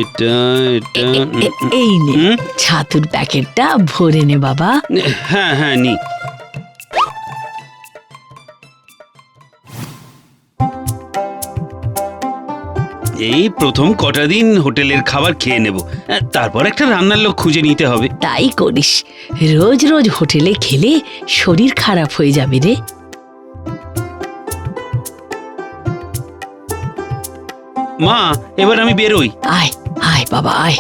এটা এটা এই নে ছাতুর প্যাকেটটা ভরে নে বাবা। হ্যাঁ হ্যাঁ নি। এই প্রথম কটা দিন হোটেলের খাবার খেয়ে নেব, তারপর একটা রান্নার লোক খুঁজে নিতে হবে। তাই করিস, রোজ রোজ হোটেলে খেলে শরীর খারাপ হয়ে যাবে রে। মা, এবার আমি বেরোই। আয় আয় বাবা আয়।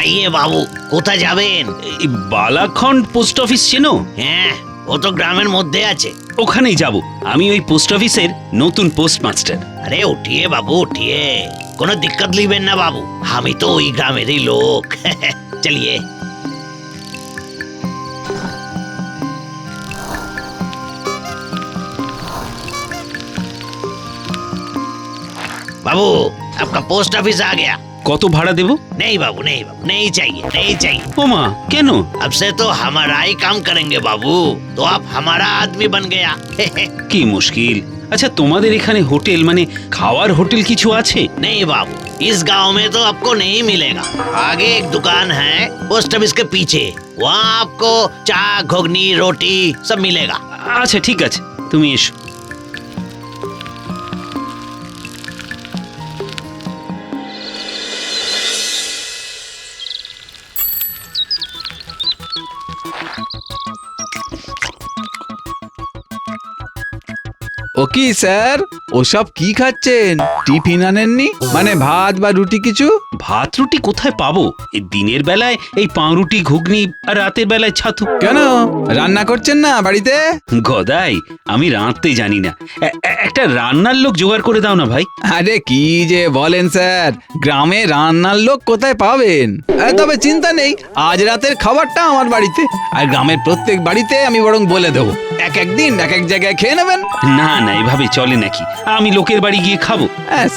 আইয়ে বাবু, কোথায় যাবেন? এই বালাখন্ড পোস্ট অফিস চেনো? হ্যাঁ, ও তো গ্রামের মধ্যে আছে। ওখানেই যাব। আমি ওই পোস্ট অফিসের নতুন পোস্টমাস্টার। আরে উঠিয়ে বাবু উঠিয়ে, কোনো দিक्कत লিবেন না বাবু, আমি তো ওই গ্রামেরই লোক। চলিয়ে। बाबू, आपका पोस्ट ऑफिस आ गया। কত ভাড়া দেব? नहीं बाबू, नहीं बाबू, नहीं चाहिए, नहीं चाहिए। ও মা, কেন? अब से तो हमारा ही काम करेंगे बाबू, तो आप हमारा आदमी बन गया। কি মুশকিল। আচ্ছা, তোমাদের এখানে হোটেল মানে খাওয়ার হোটেল কিছু আছে? नहीं बाबू, इस गांव में तो आपको नहीं मिलेगा। आगे एक दुकान है पोस्ट ऑफिस के पीछे, वहाँ आपको चाय घुगनी रोटी सब मिलेगा। আচ্ছা ঠিক আছে, তুমি এসো। ও কি স্যার, ওসব কি খাচ্ছেন? টিফিন আনেননি? মানে ভাত বা রুটি কিছু? ভাত রুটি কোথায় পাবো? এই দিনের বেলায় এই পাউরুটি ঘুগনি, আর রাতের বেলায় ছাতু। কেন রান্না করছেন না বাড়িতে? গদাই, আমি রাঁধতে জানি না। একটা রান্নার লোক জোগাড় করে দাও না ভাই। আরে কি যে বলেন স্যার, গ্রামে রান্নার লোক কোথায় পাবেন? তবে চিন্তা নেই, আজ রাতের খাবারটা আমার বাড়িতে, আর গ্রামের প্রত্যেক বাড়িতে আমি বরং বলে দেবো, এক এক দিন এক এক জায়গায় খেয়ে নেবেন। না না, এভাবে চলে নাকি? আমি লোকের বাড়ি গিয়ে খাবো?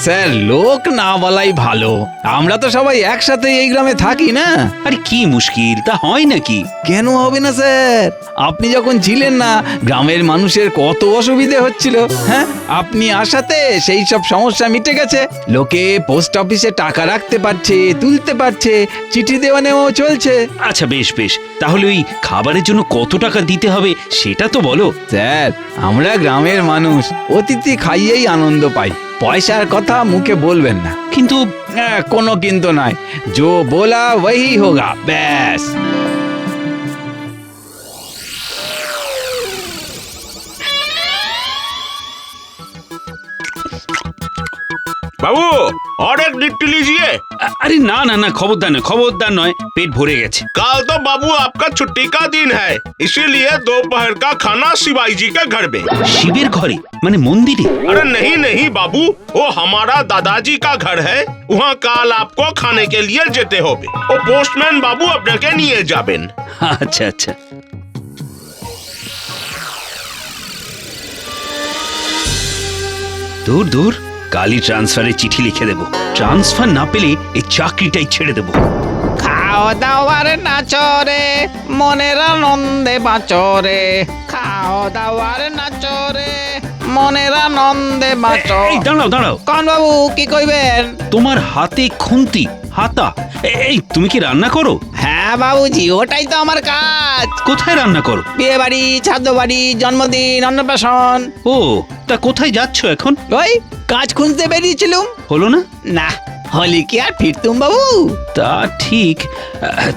স্যার, লোক না বলাই ভালো, আমরা তো সবাই একসাথে এই গ্রামে থাকি না। আরে কি মুশকিল, তা হয় নাকি? কেন হবে না স্যার, আপনি যখন ছিলেন না গ্রামের মানুষের কত অসুবিধে হচ্ছিল, হ্যাঁ আপনি আসাতে সেই সব সমস্যা মিটে গেছে। লোকে পোস্ট অফিসে টাকা রাখতে পারছে, তুলতে পারছে, চিঠি দেওয়া নেওয়াও চলছে। আচ্ছা বেশ বেশ, তাহলে ওই খাবারের জন্য কত টাকা দিতে হবে সেটা তো বলো। স্যার, আমরা গ্রামের মানুষ, অতিথি খাইয়েই আনন্দ পাই, পয়সার কথা মুখে বলবেন না। কিন্তু কোনো কিন্তু নয়, जो बोला वही होगा, ব্যাস। बाबू, और एक लिट्टी लीजिए। আরে না না না, খবরদার নয়, খবরদার নয়, পেট ভরে গেছে। कल तो बाबू आपका छुट्टी का दिन है, इसीलिए दोपहर का खाना शिवाई जी के घर में। শিবের ঘরে মানে মন্দিরে? अरे नहीं नहीं बाबू, वो हमारा दादाजी का घर है, वहाँ कल आपको खाने के लिए जेते होबे। वो पोस्टमैन बाबू अपने के निये जाबेन। আচ্ছা আচ্ছা। দূর দূর, কালই ট্রান্সফারের চিঠি লিখে দেব। ট্রান্সফার না পেলে এই চাকরিটাই ছেড়ে দেব। খাওয়া দাওয়ার নাচরে মনের আনন্দে বাঁচরে, খাওয়া দাওয়ার নাচরে মনের আনন্দে বাঁচো। এই দাঁড়াও দাঁড়াও। কোন বাবু, কি কইবেন? তোমার হাতে খুন্তি, হাতা। এই তুমি কি রান্না করো? হ্যাঁ বাবুজি, ওটাই তো আমার কাজ। কোথায় রান্না করো? বিয়ে বাড়ি, ছাদ্য বাড়ি, জন্মদিন, অন্নপ্রাশন। ও, তা কোথায় যাচ্ছ এখন? ওই কাজ খুঁজতে বেরিয়েছিলুম। হলো না? না হলি কি আর ফিরতুম বাবু? তা ঠিক,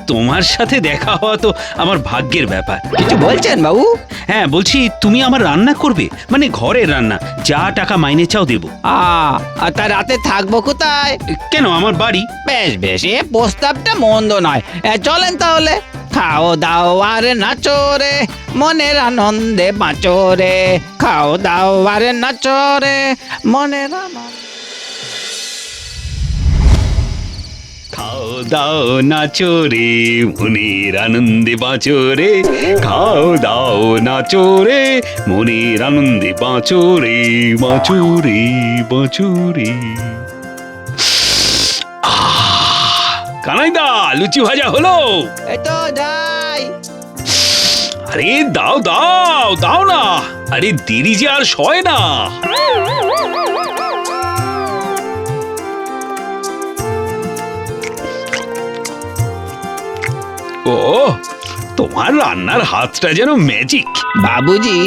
তোমার সাথে দেখা হওয়া তো আমার ভাগ্যের ব্যাপার। কিছু বলছেন বাবু? হ্যাঁ বলছি, তুমি আমার রান্না করবে, মানে ঘরের রান্না, যা টাকা মাইনে চাও দেবো। আর তা রাতে থাকবো কোথায়? কেন, আমার বাড়ি। বেশ বেশ, এ প্রস্তাবটা মন্দ নয়, চলেন তাহলে। খাও দাও আর নাচো রে, মনের আনন্দে বাঁচো রে, খাও দাও আর নাচো রে, মনের আনন্দে। খাও দাও নাচো রে মনের আনন্দে বাঁচো রে, খাও দাও নাচো রে মনের আনন্দে বাঁচো রে, বাঁচো রে বাঁচো রে। কানাইদা লুচি ভাজা হলো? এই তো যাই। আরে দাও দাও দাও না, আরে দেরি যে আর সয় না। ও তোমার রান্নার হাতটা যেন ম্যাজিক। बाबूजी,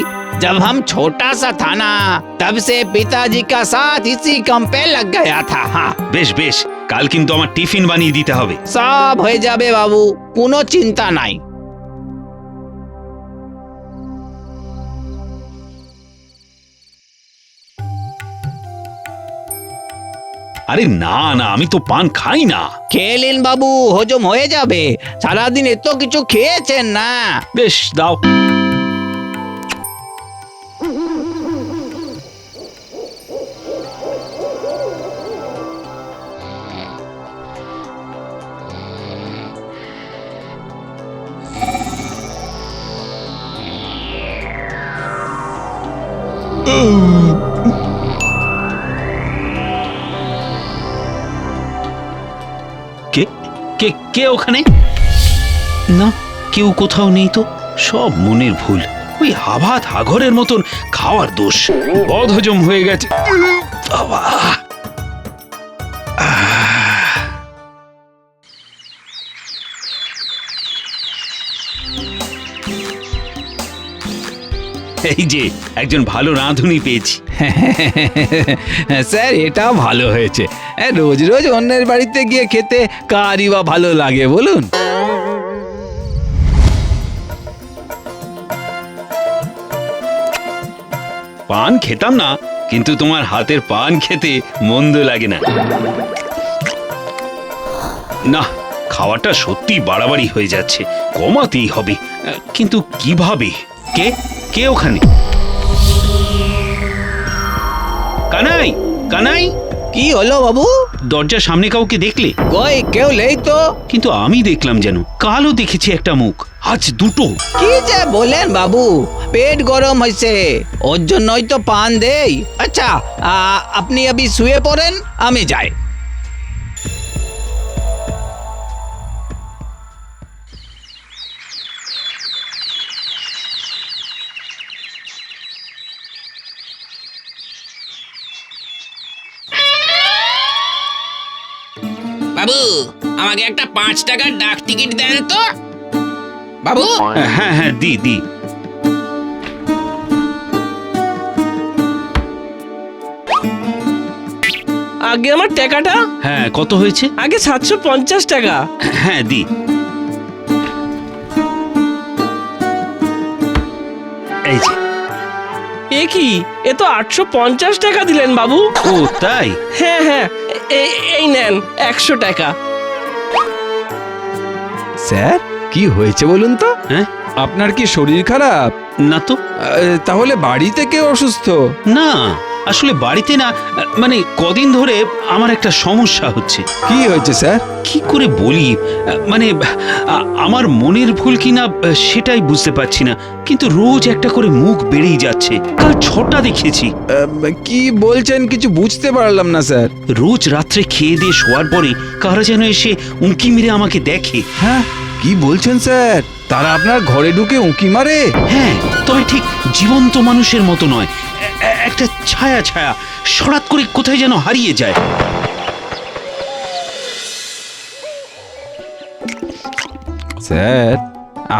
जब हम छोटा सा था ना, तब से पिताजी का साथ इसी काम पे लग गया था। हाँ, বেশ বেশ, কাল কিন্তু আমার টিফিন বানিয়ে দিতে হবে। সব হয়ে যাবে বাবু, কোনো চিন্তা নাই। আরে না না, আমি তো পান খাই না। খেয়ে নিন বাবু, হজম হয়ে যাবে। সারাদিন এত কিছু খেয়েছেন না। বেশ দাও। কে কে কে ওখানে? না, কেউ কোথাও নেই তো। সব মনের ভুল, ওই হাভাত হাঘরের মতন খাওয়ার দোষ। বদহজম হয়ে গেছে। বাবা! এই যে একজন ভালো রাঁধুনি পেয়েছি। স্যার এটাও ভালো হয়েছে। রোজ রোজ অন্যের বাড়িতে গিয়ে খেতে কারই বা ভালো লাগে বলুন? পান খেতাম না, কিন্তু তোমার হাতের পান খেতে মন্দ লাগে না। না, খাওয়াটা সত্যি বাড়াবাড়ি হয়ে যাচ্ছে, কমাতেই হবে। কিন্তু কিভাবে? কে কে ওখানে? কানাই, কানাই! কি হলো বাবু? দরজার সামনে কাউকে দেখলে? কই কেউ নেই তো। কিন্তু আমি দেখলাম যেন। কালও দেখেছি একটা মুখ, আজ দুটো। কি যে বলেন বাবু, পেট গরম হয়েছে, ওর জন্যই তো পান দেই। আচ্ছা, আপনি अभी শুয়ে পড়েন, আমি যাই। বাবু, আমাকে একটা 5 টাকার ডাক টিকিট দেন তো। বাবু, হ্যাঁ হ্যাঁ, দি দি। আগে আমার টাকাটা। হ্যাঁ, কত হয়েছে? আগে 750 টাকা। হ্যাঁ, দি। এই যে। এ কি, এ তো 850 টাকা দিলেন বাবু। ও তাই? হ্যাঁ হ্যাঁ, এই নেন 100 টাকা। স্যার কি হয়েছে বলুন তো? হ্যাঁ, আপনার কি শরীর খারাপ? না তো। তাহলে বাড়িতে কেউ অসুস্থ? না, আসলে বাড়িতে না, মানে কদিন ধরে আমার একটা সমস্যা হচ্ছে। কি হয়েছে স্যার? কি করে বলি, মানে আমার মনের ভুল কিনা সেটাই বুঝতে পারছি না, কিন্তু রোজ একটা করে মুখ বেড়েই যাচ্ছে। কাল 6টা দেখেছি। কি বলছেন কিছু বুঝতে পারলাম না স্যার। রোজ রাত্রে খেয়ে দিয়ে শোয়ার পরে কারা যেন এসে উঁকি মেরে আমাকে দেখে। হ্যাঁ, কি বলছেন স্যার? তারা আপনার ঘরে ঢুকে উঁকি মারে? হ্যাঁ, তবে ঠিক জীবন্ত মানুষের মতো নয়, একটা ছায়া ছায়া হঠাৎ করে কোথায় যেন হারিয়ে যায়। স্যার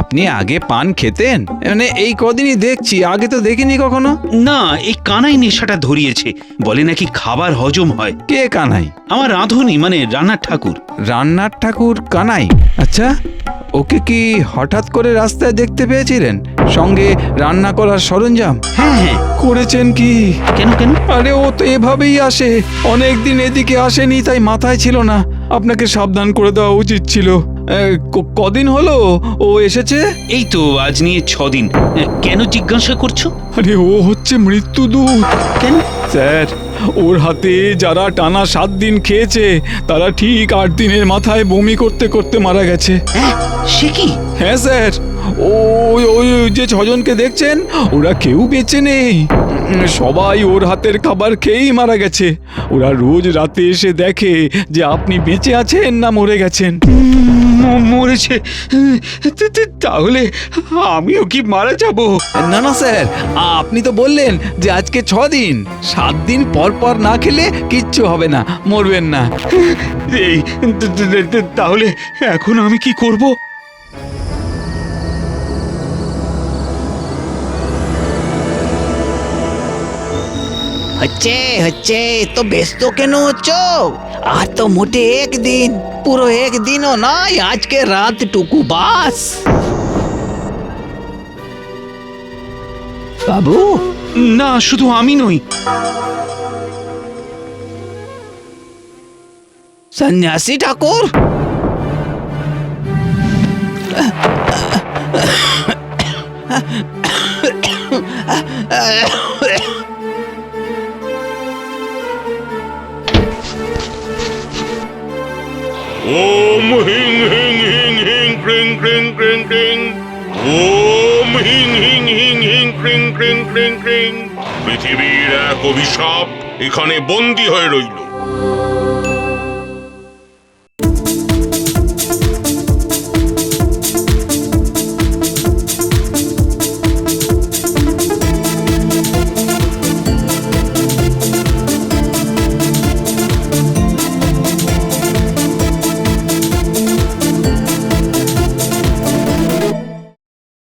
আপনি আগে পান খেতেন? মানে এই কদিনই দেখছি, আগে তো দেখিনি কখনো। না, এই কানাই নেশাটা ধরিয়েছে, বলে নাকি খাবার হজম হয়। কে কানাই? আমার রাঁধুনি, মানে রান্নার ঠাকুর। রান্নার ঠাকুর কানাই? আচ্ছা, ওকে কি হঠাৎ করে রাস্তায় দেখতে পেয়েছিলেন সঙ্গে রান্না করার সরঞ্জাম? হ্যাঁ হ্যাঁ। করেছেন কি? কেন কেন? আরে ও তো এভাবেই আসে, অনেকদিন এদিকে আসেনি, তাই মাথায় ছিল না। আপনাকে সাবধান করে দেওয়া উচিত ছিল। কদিন হলো ও এসেছে? এই তো আজ নিয়ে 6 দিন। কেন জিজ্ঞাসা করছো? আরে ও হচ্ছে মৃত্যুদূত। কেন? স্যার ওর হাতে যারা টানা 7 দিন খেয়েছে তারা ঠিক 8 দিনের মাথায় বমি করতে করতে মারা গেছে। হ্যাঁ, সে কি? হ্যাঁ স্যার, ওই ওই যে 6 জনকে দেখছেন ওরা কেউ বেঁচে নেই। সবাই ওর হাতের খাবার খেয়েই মারা গেছে। ওরা রোজ রাতে এসে দেখে যে আপনি বেঁচে আছেন না মরে গেছেন। মরেছে? তাহলে আমিও কি মারা যাব? না না স্যার, আপনি তো বললেন যে আজকে 6 দিন, 7 দিন পর পর না খেলে কিচ্ছু হবে না, মরবেন না। এই তাহলে এখন আমি কি করব? হচ্ছে হচ্ছে, তো ব্যস্ত কেন হচ্ছ? আর তো মোটে একদিন, পুরো একদিনও নয়, আজকে রাতটুকু বাস। বাবু, না, শুধু আমি নই। সন্ন্যাসী ঠাকুর, ओम हिंग हिंग हिंग हिंग क्रिंग क्रिंग क्रिंग क्रिंग। ओम हिंग हिंग हिंग हिंग क्रिंग क्रिंग क्रिंग क्रिंग। পৃথিবীর এক অভিশাপ এখানে বন্দী হয়ে রইল।